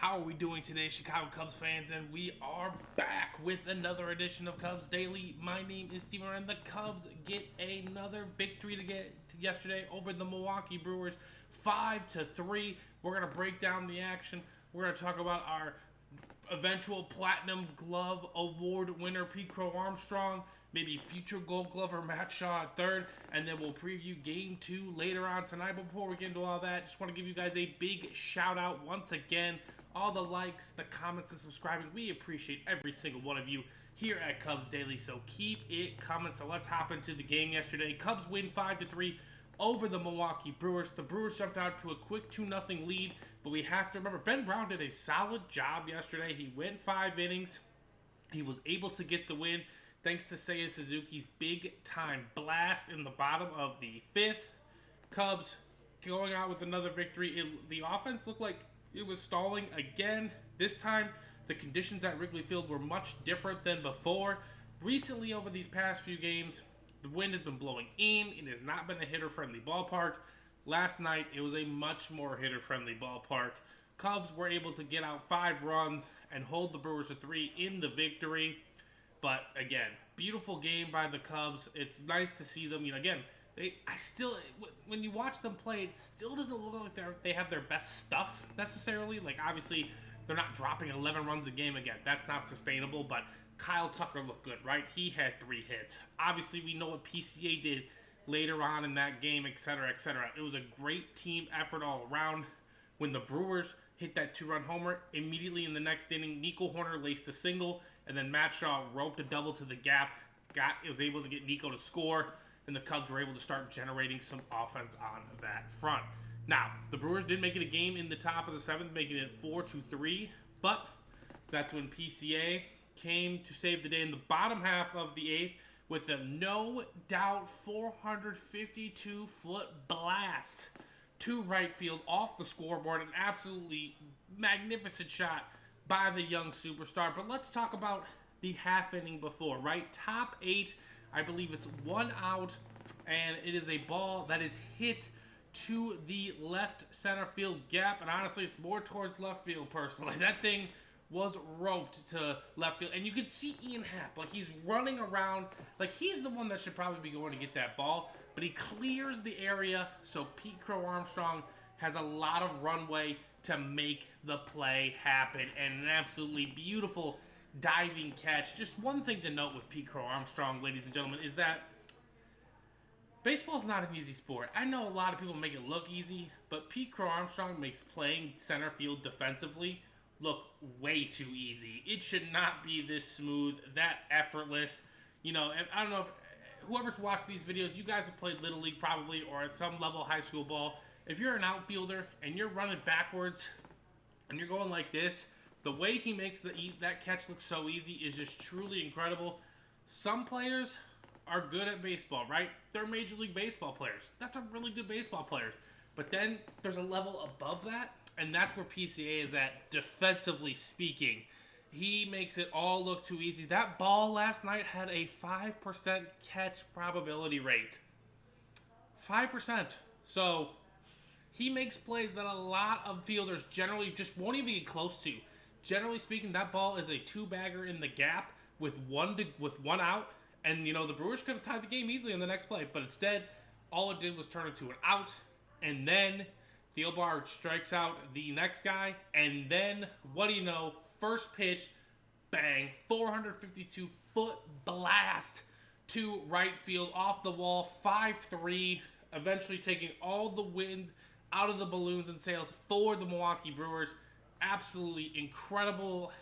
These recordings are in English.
How are we doing today, Chicago Cubs fans? And we are back with another edition of Cubs Daily. My name is Steven, and the Cubs get another victory yesterday over the Milwaukee Brewers, 5-3. We're gonna break down the action. We're gonna talk about our eventual Platinum Glove Award winner Pete Crow Armstrong, maybe future Gold Glover Matt Shaw at third, and then we'll preview Game 2 later on tonight. But before we get into all that, just want to give you guys a big shout out once again. All the likes, the comments, and subscribing. We appreciate every single one of you here at Cubs Daily, so keep it coming. So let's hop into the game yesterday. Cubs win 5-3 over the Milwaukee Brewers. The Brewers jumped out to a quick 2-0 lead, but we have to remember, Ben Brown did a solid job yesterday. He went 5 innings. He was able to get the win thanks to Seiya Suzuki's big-time blast in the bottom of the 5th. Cubs going out with another victory. The offense looked like it was stalling again. This time, the conditions at Wrigley Field were much different than before. Recently, over these past few games, the wind has been blowing in. It has not been a hitter-friendly ballpark. Last night, it was a much more hitter-friendly ballpark. Cubs were able to get out 5 runs and hold the Brewers to 3 in the victory. But again, beautiful game by the Cubs. It's nice to see them. Again, when you watch them play, it still doesn't look like they have their best stuff necessarily. Like, obviously, they're not dropping 11 runs a game again. That's not sustainable, but Kyle Tucker looked good, right? He had 3 hits. Obviously, we know what PCA did later on in that game, etc., etc. It was a great team effort all around. When the Brewers hit that 2-run homer, immediately in the next inning, Nico Hoerner laced a single, and then Matt Shaw roped a double to the gap. Was able to get Nico to score, and the Cubs were able to start generating some offense on that front. Now, the Brewers did make it a game in the top of the 7th, making it 4-3, but that's when PCA came to save the day in the bottom half of the 8th with a no-doubt 452-foot blast to right field off the scoreboard. An absolutely magnificent shot by the young superstar. But let's talk about the half inning before, right? Top 8, I believe it's 1 out, and it is a ball that is hit to the left center field gap. And honestly, it's more towards left field personally. That thing was roped to left field. And you could see Ian Happ, like he's running around, like he's the one that should probably be going to get that ball. But he clears the area, so Pete Crow Armstrong has a lot of runway to make the play happen. And an absolutely beautiful diving catch. Just one thing to note with Pete Crow Armstrong, ladies and gentlemen, is that baseball's not an easy sport. I know a lot of people make it look easy, but Pete Crow Armstrong makes playing center field defensively look way too easy. It should not be this smooth, that effortless. I don't know if whoever's watched these videos, you guys have played Little League probably, or at some level high school ball. If you're an outfielder and you're running backwards and you're going like this, the way he makes that catch look so easy is just truly incredible. Some players are good at baseball, right? They're Major League Baseball players. That's a really good baseball players. But then there's a level above that, and that's where PCA is at, defensively speaking. He makes it all look too easy. That ball last night had a 5% catch probability rate. 5%. So he makes plays that a lot of fielders generally just won't even get close to. Generally speaking, that ball is a 2-bagger in the gap with one out. And, the Brewers could have tied the game easily in the next play. But instead, all it did was turn it to an out. And then Thielbar strikes out the next guy. And then, what do you know? First pitch, bang, 452-foot blast to right field off the wall, 5-3, eventually taking all the wind out of the balloons and sails for the Milwaukee Brewers. Absolutely incredible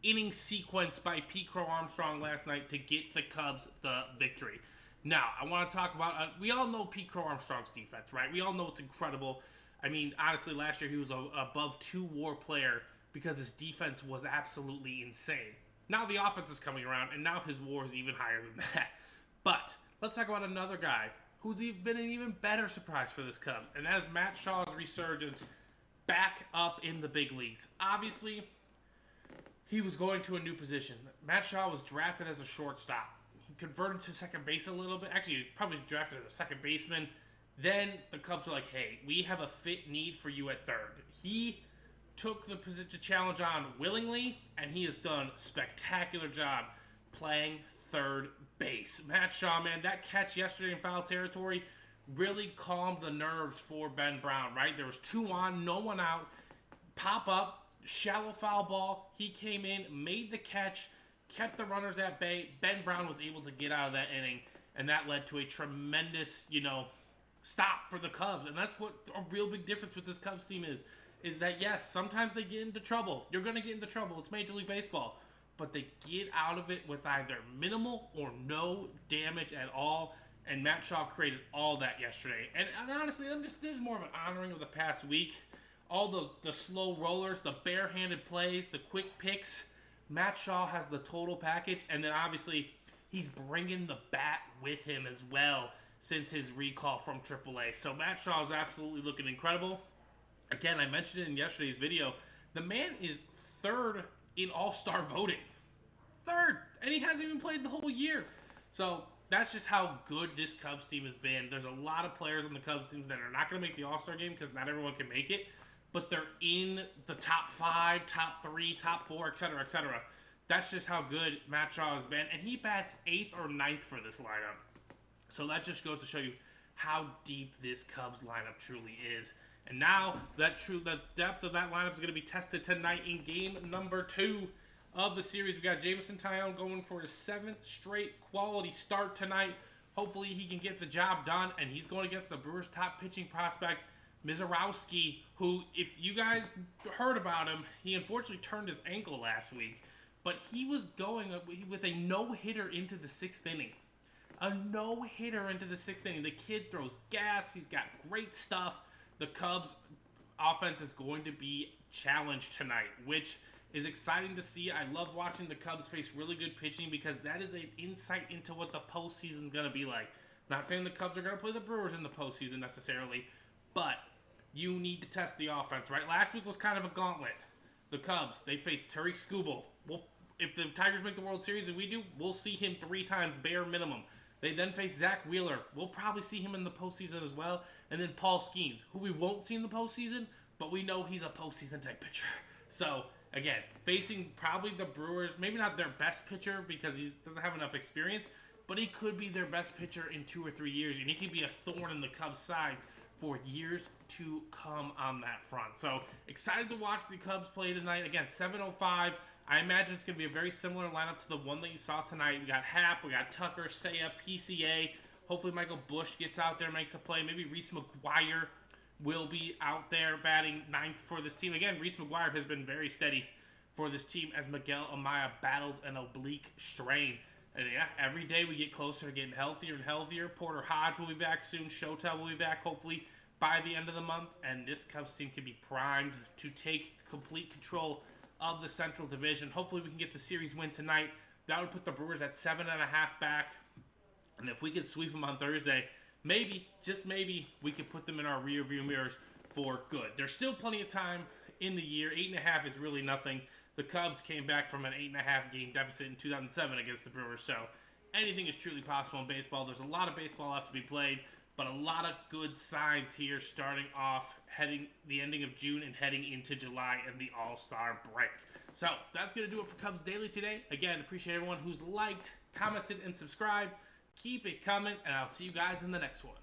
inning sequence by Pete Crow Armstrong last night to get the Cubs the victory. Now, I want to talk about, we all know Pete Crow Armstrong's defense, right? We all know it's incredible. I mean, honestly, last year he was an above 2 WAR player because his defense was absolutely insane. Now the offense is coming around, and now his WAR is even higher than that. But let's talk about another guy who's been an even better surprise for this Cubs, and that is Matt Shaw's resurgence back up in the big leagues. Obviously, he was going to a new position. Matt Shaw was drafted as a shortstop. He converted to second base a little bit. Actually, he was probably drafted as a second baseman. Then the Cubs were like, hey, we have a fit need for you at third. He took the position challenge on willingly, and he has done a spectacular job playing third base. Matt Shaw, man, that catch yesterday in foul territory really calmed the nerves for Ben Brown, right? There was 2 on, no one out, pop up, shallow foul ball. He came in, made the catch, kept the runners at bay. Ben Brown was able to get out of that inning, and that led to a tremendous, stop for the Cubs. And that's what a real big difference with this Cubs team is that, yes, sometimes they get into trouble. You're going to get into trouble. It's Major League Baseball. But they get out of it with either minimal or no damage at all. And Matt Shaw created all that yesterday. And honestly, this is more of an honoring of the past week. All the slow rollers, the barehanded plays, the quick picks. Matt Shaw has the total package. And then obviously, he's bringing the bat with him as well since his recall from AAA. So Matt Shaw is absolutely looking incredible. Again, I mentioned it in yesterday's video. The man is third in All-Star voting. Third! And he hasn't even played the whole year. So that's just how good this Cubs team has been. There's a lot of players on the Cubs team that are not going to make the All-Star game because not everyone can make it. But they're in the top 5, top 3, top 4, etc., etc. That's just how good Matt Shaw has been. And he bats 8th or 9th for this lineup. So that just goes to show you how deep this Cubs lineup truly is. And now the depth of that lineup is going to be tested tonight in game number 2 of the series. We got Jameson Taillon going for his 7th straight quality start tonight. Hopefully he can get the job done, and he's going against the Brewers' top pitching prospect, Mizorowski, who, if you guys heard about him, he unfortunately turned his ankle last week, but he was going with a no-hitter into the 6th inning. A no-hitter into the 6th inning. The kid throws gas. He's got great stuff. The Cubs offense is going to be challenged tonight, which is exciting to see. I love watching the Cubs face really good pitching because that is an insight into what the postseason is going to be like. Not saying the Cubs are going to play the Brewers in the postseason necessarily, but you need to test the offense, right? Last week was kind of a gauntlet. The Cubs, they faced Tariq Skubal. If the Tigers make the World Series and we do, we'll see him 3 times bare minimum. They then face Zach Wheeler. We'll probably see him in the postseason as well. And then Paul Skeens, who we won't see in the postseason, but we know he's a postseason type pitcher. So, again, facing probably the Brewers, maybe not their best pitcher because he doesn't have enough experience, but he could be their best pitcher in 2 or 3 years, and he could be a thorn in the Cubs' side for years to come on that front. So, excited to watch the Cubs play tonight. Again, 7:05. I imagine it's going to be a very similar lineup to the one that you saw tonight. We got Happ, we got Tucker, Seiya, PCA. Hopefully Michael Busch gets out there, makes a play. Maybe Reese McGuire will be out there batting 9th for this team. Again, Reese McGuire has been very steady for this team as Miguel Amaya battles an oblique strain. And yeah, every day we get closer to getting healthier and healthier. Porter Hodge will be back soon. Shota will be back hopefully by the end of the month. And this Cubs team can be primed to take complete control of the Central Division. Hopefully we can get the series win tonight. That would put the Brewers at 7.5 back. And if we could sweep them on Thursday, maybe, just maybe, we could put them in our rear view mirrors for good. There's still plenty of time in the year. 8.5 is really nothing. The Cubs came back from an 8.5 game deficit in 2007 against the Brewers. So anything is truly possible in baseball. There's a lot of baseball left to be played, but a lot of good signs here starting off heading the ending of June and heading into July and the All-Star break. So that's going to do it for Cubs Daily today. Again, appreciate everyone who's liked, commented, and subscribed. Keep it coming, and I'll see you guys in the next one.